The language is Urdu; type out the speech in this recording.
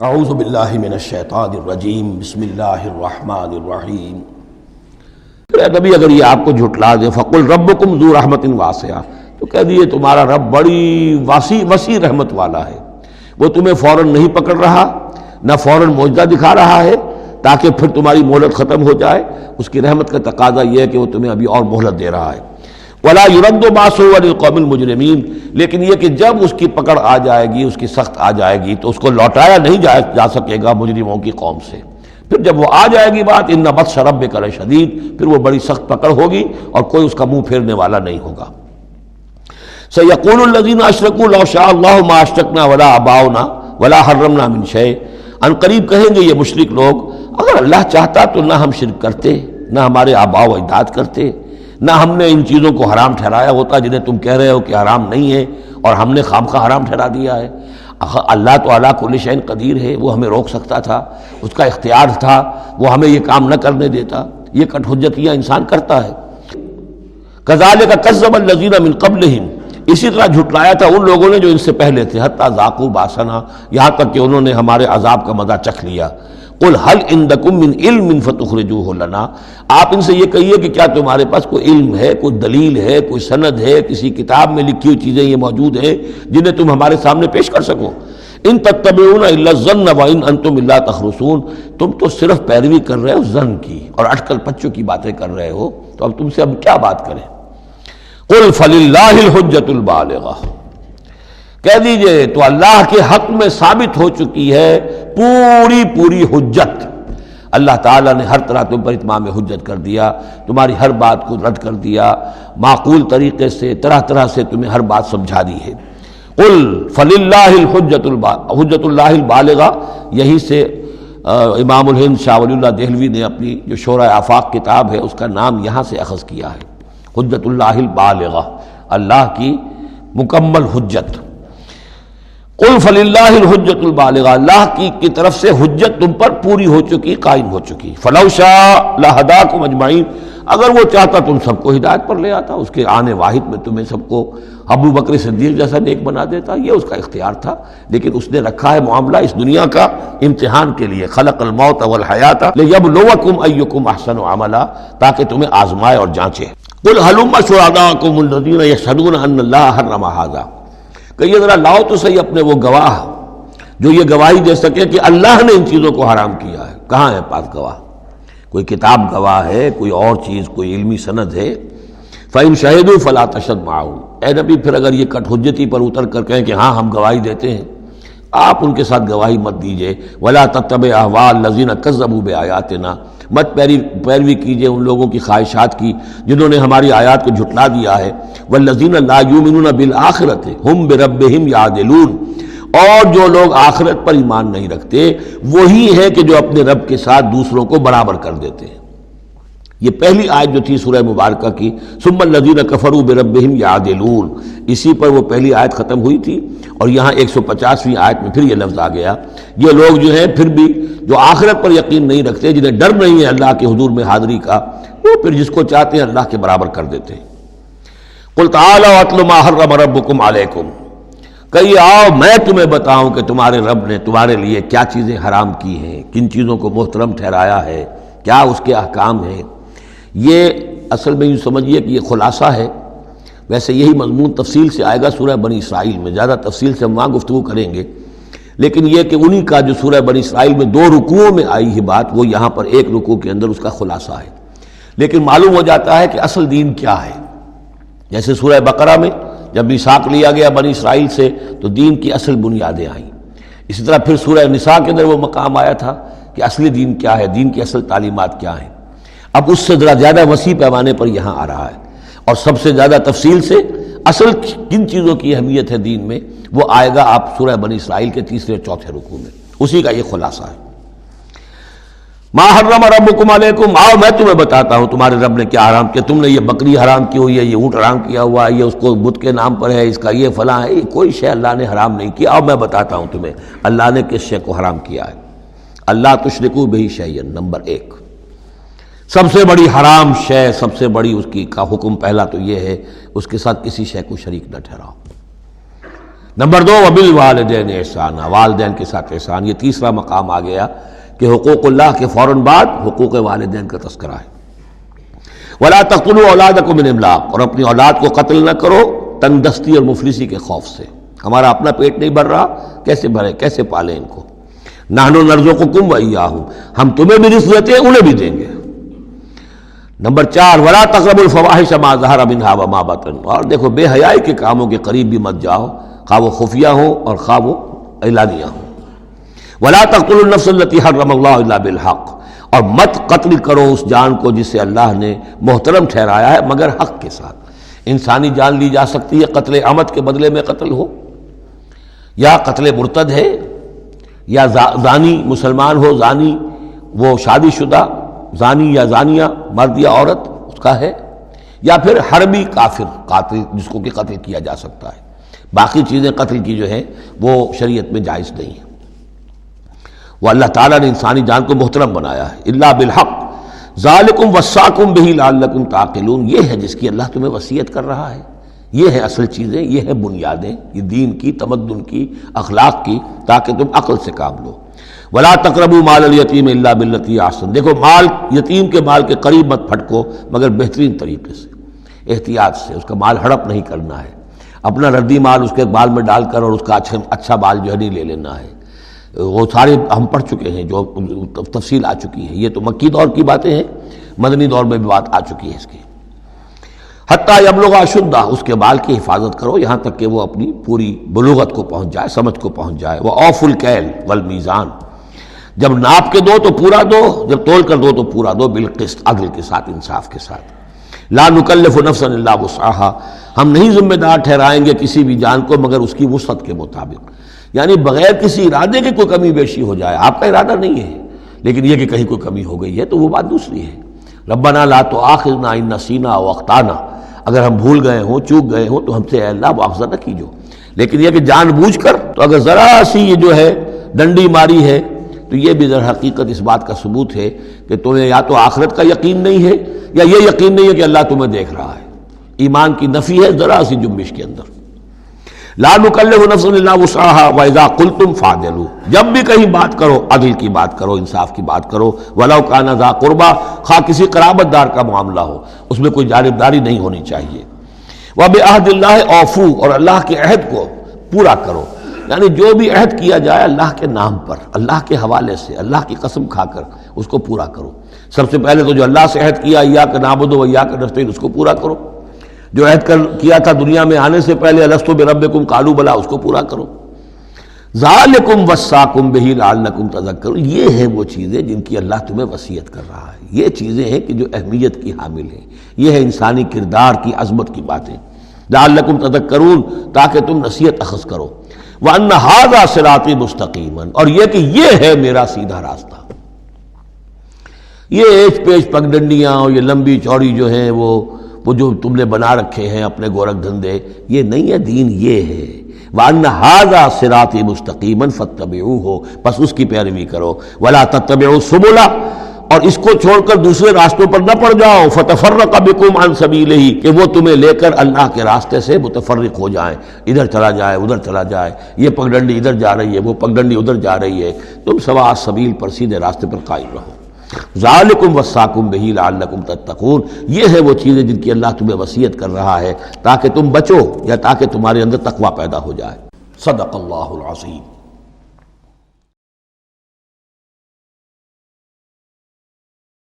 اعوذ باللہ من الشیطان الرجیم بسم اللہ الرحمن الرحیم۔ نبی اگر یہ آپ کو جھٹلا دے فقل ربکم ذو رحمت واسعہ، تو کہہ دیے تمہارا رب بڑی وسیع رحمت والا ہے، وہ تمہیں فوراً نہیں پکڑ رہا، نہ فوراً معجزہ دکھا رہا ہے تاکہ پھر تمہاری مہلت ختم ہو جائے۔ اس کی رحمت کا تقاضا یہ ہے کہ وہ تمہیں ابھی اور مہلت دے رہا ہے۔ وَلَا يُرَدُّ بَأْسُهُ عَنِ الْقَوْمِ الْمُجْرِمِينَ، لیکن یہ کہ جب اس کی پکڑ آ جائے گی، اس کی سخت آ جائے گی، تو اس کو لوٹایا نہیں جا سکے گا مجرموں کی قوم سے۔ پھر جب وہ آ جائے گی بات، إِنَّ بَطْشَ رَبِّكَ لَشَدِيدٌ، پھر وہ بڑی سخت پکڑ ہوگی اور کوئی اس کا منہ پھیرنے والا نہیں ہوگا۔ سَيَقُولُ الَّذِينَ أَشْرَكُوا لَوْ شَاءَ اللَّهُ مَا أَشْرَكْنَا وَلَا آبَاؤُنَا وَلَا حَرَّمْنَا مِنْ شَيْءٍ، ان قریب کہیں گے یہ مشرک لوگ، اگر اللہ چاہتا تو نہ ہم شرک کرتے، نہ ہمارے آباء و اجداد کرتے، نہ ہم نے ان چیزوں کو حرام ٹھہرایا ہوتا جنہیں تم کہہ رہے ہو کہ حرام نہیں ہے اور ہم نے خامخواہ حرام ٹھہرا دیا ہے۔ اللہ تو علی کل شیء قدیر ہے، وہ ہمیں روک سکتا تھا، اس کا اختیار تھا، وہ ہمیں یہ کام نہ کرنے دیتا۔ یہ کٹ حجتیاں انسان کرتا ہے۔ کذالک کذب الذین من قبلہم، اسی طرح جھٹلایا تھا ان لوگوں نے جو ان سے پہلے تھے، حتی ذاقوا باسنا، یہاں تک کہ انہوں نے ہمارے عذاب کا مزہ چکھ لیا۔ قل هل عندکم من علم فتخرجوه لنا، آپ ان سے یہ کہیے کہ کیا تمہارے پاس کوئی علم ہے، کوئی دلیل ہے، کوئی سند ہے، کسی کتاب میں لکھی ہوئی چیزیں یہ موجود ہیں جنہیں تم ہمارے سامنے پیش کر سکو؟ ان تتبعون الا الظن وان انتم الا تخرصون، تم تو صرف پیروی کر رہے ہو ظن کی اور اٹکل پچوں کی باتیں کر رہے ہو، تو اب تم سے اب کیا بات کریں؟ قل فللہ الحجۃ البالغہ، کہہ دیجئے تو اللہ کے حق میں ثابت ہو چکی ہے پوری حجت۔ اللہ تعالیٰ نے ہر طرح تم پر اتمام حجت کر دیا، تمہاری ہر بات کو رد کر دیا، معقول طریقے سے طرح سے تمہیں ہر بات سمجھا دی ہے۔ قل فللہ حجت اللہ البالغہ، یہی سے امام الہند شاہ ولی اللہ دہلوی نے اپنی جو شورۂ آفاق کتاب ہے اس کا نام یہاں سے اخذ کیا ہے، حجت اللہ البالغہ، اللہ کی مکمل حجت۔ قل فللہ الحجۃ البالغہ، اللہ کی طرف سے حجت تم پر پوری ہو چکی، قائم ہو چکی۔ فلو شاء لہداکم اجمعین، اگر وہ چاہتا تم سب کو ہدایت پر لے آتا، اس کے آنے واحد میں تمہیں سب کو ابو بکر صدیق جیسا نیک بنا دیتا، یہ اس کا اختیار تھا، لیکن اس نے رکھا ہے معاملہ اس دنیا کا امتحان کے لیے۔ خلق الموت والحیات لیبلوکم ایکم احسن عملا، تاکہ تمہیں آزمائے اور جانچے۔ قل ہلم شہداءکم الذین یشہدون ان اللہ حرم ھذا، کہیے ذرا لاؤ تو صحیح اپنے وہ گواہ جو یہ گواہی دے سکے کہ اللہ نے ان چیزوں کو حرام کیا ہے۔ کہاں ہے پاس گواہ؟ کوئی کتاب گواہ ہے، کوئی اور چیز، کوئی علمی سند ہے؟ فَإِن شَهِدُوا فَلَا تَشْهَدْ مَعَهُمْ، اے نبی پھر اگر یہ کٹ حجتی پر اتر کر کہیں کہ ہاں ہم گواہی دیتے ہیں، آپ ان کے ساتھ گواہی مت دیجئے۔ وَلَا تَتَّبِعْ أَهْوَاءَ الَّذِينَ كَذَّبُوا بِآيَاتِنَا، مت پیروی کیجئے ان لوگوں کی خواہشات کی جنہوں نے ہماری آیات کو جھٹلا دیا ہے۔ وَالَّذِينَ لَا يُؤْمِنُونَ بِالْآخِرَةِ هُمْ بِرَبِّهِمْ يَعْدِلُونَ، اور جو لوگ آخرت پر ایمان نہیں رکھتے وہی ہے کہ جو اپنے رب کے ساتھ دوسروں کو برابر کر دیتے ہیں۔ یہ پہلی آیت جو تھی سورہ مبارکہ کی، ثم الذین کفروا بربہم یعدلون، اسی پر وہ پہلی آیت ختم ہوئی تھی، اور یہاں 150ویں آیت میں پھر یہ لفظ آ گیا۔ یہ لوگ جو ہیں پھر بھی جو آخرت پر یقین نہیں رکھتے، جنہیں ڈر نہیں ہے اللہ کے حضور میں حاضری کا، وہ پھر جس کو چاہتے ہیں اللہ کے برابر کر دیتے ہیں۔ قل تعالوا اتل ما حرم ربکم علیکم، کہیے آؤ میں تمہیں بتاؤں کہ تمہارے رب نے تمہارے لیے کیا چیزیں حرام کی ہیں، کن چیزوں کو محترم ٹھہرایا ہے، کیا اس کے احکام ہیں۔ یہ اصل میں یوں سمجھیے کہ یہ خلاصہ ہے، ویسے یہی مضمون تفصیل سے آئے گا سورہ بنی اسرائیل میں، زیادہ تفصیل سے ہم وہاں گفتگو کریں گے، لیکن یہ کہ انہی کا جو سورہ بنی اسرائیل میں 2 رکوعوں میں آئی ہے بات، وہ یہاں پر 1 رکوع کے اندر اس کا خلاصہ ہے۔ لیکن معلوم ہو جاتا ہے کہ اصل دین کیا ہے۔ جیسے سورہ بقرہ میں جب میثاق لیا گیا بنی اسرائیل سے تو دین کی اصل بنیادیں آئیں، اسی طرح پھر سورہ نساء کے اندر وہ مقام آیا تھا کہ اصلی دین کیا ہے، دین کی اصل تعلیمات کیا ہیں۔ اب اس سے ذرا زیادہ وسیع پیمانے پر یہاں آ رہا ہے، اور سب سے زیادہ تفصیل سے اصل کن چیزوں کی اہمیت ہے دین میں وہ آئے گا آپ سورہ بنی اسرائیل کے 3 اور 4 رکوع میں، اسی کا یہ خلاصہ ہے۔ ما حرم ربکم علیکم، آؤ میں تمہیں بتاتا ہوں تمہارے رب نے کیا حرام کیا۔ تم نے یہ بکری حرام کی ہوئی ہے، یہ اونٹ حرام کیا ہوا ہے، یہ اس کو بت کے نام پر ہے، اس کا یہ فلاں ہے، یہ کوئی شے اللہ نے حرام نہیں کیا۔ آؤ میں بتاتا ہوں تمہیں اللہ نے کس شے کو حرام کیا ہے۔ اللہ تشرکوا بہ شیئا، نمبر 1 سب سے بڑی حرام شے، سب سے بڑی اس کی کا حکم پہلا تو یہ ہے اس کے ساتھ کسی شے کو شریک نہ ٹھہراؤ۔ نمبر 2 وبالوالدین احسانا، والدین کے ساتھ احسان۔ یہ تیسرا مقام آ گیا کہ حقوق اللہ کے فوراً بعد حقوق والدین کا تذکرہ ہے۔ ولا تقتلوا اولادکم من املاق، اور اپنی اولاد کو قتل نہ کرو تنگ دستی اور مفلسی کے خوف سے۔ ہمارا اپنا پیٹ نہیں بھر رہا، کیسے بھرے، کیسے پالیں ان کو؟ نحن نرزقکم وإیاہم، ہم تمہیں بھی رزق دیتے ہیں، انہیں بھی دیں گے۔ نمبر 4 ولا تقربوا الفواحش ما ظہر منها وما بطن، اور دیکھو بے حیائی کے کاموں کے قریب بھی مت جاؤ، خواہ وہ خفیہ ہو اور خواہ وہ اعلانیہ ہو۔ ولا تقتلوا النفس التي حرم الله الا بالحق، اور مت قتل کرو اس جان کو جسے اللہ نے محترم ٹھہرایا ہے مگر حق کے ساتھ۔ انسانی جان لی جا سکتی ہے قتل عمد کے بدلے میں قتل ہو، یا قتل مرتد ہے، یا زانی مسلمان ہو، زانی وہ شادی شدہ زانی یا زانیہ مرد یا عورت اس کا ہے، یا پھر حربی کافر قاتل جس کو کہ قتل کیا جا سکتا ہے۔ باقی چیزیں قتل کی جو ہیں وہ شریعت میں جائز نہیں ہیں۔ وہ اللہ تعالیٰ نے انسانی جان کو محترم بنایا ہے۔ الا بالحق ذالکم وصاکم بہ لعلکم تعقلون، یہ ہے جس کی اللہ تمہیں وصیت کر رہا ہے۔ یہ ہے اصل چیزیں، یہ ہے بنیادیں، یہ دین کی، تمدن کی، اخلاق کی، تاکہ تم عقل سے کام لو۔ ولا تقربوا مال الیتیم الا بالتی احسن، دیکھو مال یتیم کے مال کے قریب مت پھٹکو مگر بہترین طریقے سے، احتیاط سے، اس کا مال ہڑپ نہیں کرنا ہے، اپنا ردی مال اس کے بال میں ڈال کر اور اس کا اچھا بال جو ہے نہیں لے لینا ہے۔ وہ سارے ہم پڑھ چکے ہیں، جو تفصیل آ چکی ہے۔ یہ تو مکی دور کی باتیں ہیں، مدنی دور میں بھی بات آ چکی ہے اس کی۔ حتیٰ یبلغ اشدہ، اس کے بال کی حفاظت کرو یہاں تک کہ وہ اپنی پوری بلوغت کو پہنچ جائے، سمجھ کو پہنچ جائے۔ وَأَوْفُوا الْكَيْلَ وَالْمِيزَانَ، جب ناپ کے دو تو پورا دو، جب تول کر دو تو پورا دو، بالقسط، عدل کے ساتھ، انصاف کے ساتھ۔ لا نکلف نفسا الا وسعها، ہم نہیں ذمہ دار ٹھہرائیں گے کسی بھی جان کو مگر اس کی وسعت کے مطابق، یعنی بغیر کسی ارادے کے کوئی کمی بیشی ہو جائے، آپ کا ارادہ نہیں ہے لیکن یہ کہ کہیں کوئی کمی ہو گئی ہے تو وہ بات دوسری ہے۔ ربنا لا تؤاخذنا ان نسینا او اخطانا، اگر ہم بھول گئے ہوں، چوک گئے ہوں تو ہم سے اے اللہ مؤاخذہ نہ کیجو، لیکن یہ کہ جان بوجھ کر، تو اگر ذرا سی یہ جو ہے ڈنڈی ماری ہے تو یہ بھی در حقیقت اس بات کا ثبوت ہے کہ تمہیں یا تو آخرت کا یقین نہیں ہے یا یہ یقین نہیں ہے کہ اللہ تمہیں دیکھ رہا ہے۔ ایمان کی نفی ہے ذرا سی جنبش کے اندر۔ لا نکلف نفسا الا وسعها واذا قلتم فاعدلوا، جب بھی کہیں بات کرو عدل کی بات کرو، انصاف کی بات کرو۔ ولو کان ذا قربا، خواہ کسی قرابت دار کا معاملہ ہو، اس میں کوئی جانبداری نہیں ہونی چاہیے۔ وبعہد اللہ اوفوا، اور اللہ کے عہد کو پورا کرو، یعنی جو بھی عہد کیا جائے اللہ کے نام پر، اللہ کے حوالے سے، اللہ کی قسم کھا کر اس کو پورا کرو۔ سب سے پہلے تو جو اللہ سے عہد کیا ایاک نعبد و ایاک نستعین، اس کو پورا کرو۔ جو عہد کیا تھا دنیا میں آنے سے پہلے الست بربکم قالوا بلی، اس کو پورا کرو۔ ذالکم وصاکم بہ لعلکم تذکرون، یہ ہیں وہ چیزیں جن کی اللہ تمہیں وصیت کر رہا ہے۔ یہ چیزیں ہیں کہ جو اہمیت کی حامل ہیں، یہ ہے انسانی کردار کی عظمت کی باتیں۔ لعلکم تذکرون، تاکہ تم نصیحت اخذ کرو۔ وَأَنَّ هَذَا صِرَاطِي مُسْتَقِيمًا، اور یہ کہ یہ ہے میرا سیدھا راستہ۔ یہ ایچ پیچ پگڈنڈیاں اور یہ لمبی چوڑی جو ہیں وہ جو تم نے بنا رکھے ہیں اپنے گورکھ دھندے، یہ نہیں ہے دین، یہ ہے۔ وَأَنَّ هَذَا صِرَاطِي مُسْتَقِيمًا فَاتَّبِعُوهُ، بس اس کی پیروی کرو۔ وَلَا تَتَّبِعُوا السُّبُلَ، اور اس کو چھوڑ کر دوسرے راستوں پر نہ پڑ جاؤ۔ فَتَفَرَّقَ بِكُمْ عَنْ سَبِيلِهِ، کہ وہ تمہیں لے کر اللہ کے راستے سے متفرق ہو جائیں، ادھر چلا جائے ادھر چلا جائے، یہ پگڈنڈی ادھر جا رہی ہے، وہ پگڈنڈی ادھر جا رہی ہے، تم سواء السبیل پر سیدھے راستے پر قائم رہو۔ ذالکم وصاکم بہ لعلکم تتقون، یہ ہے وہ چیزیں جن کی اللہ تمہیں وصیت کر رہا ہے تاکہ تم بچو، یا تاکہ تمہارے اندر تقوی پیدا ہو جائے۔ صدق اللہ العظیم۔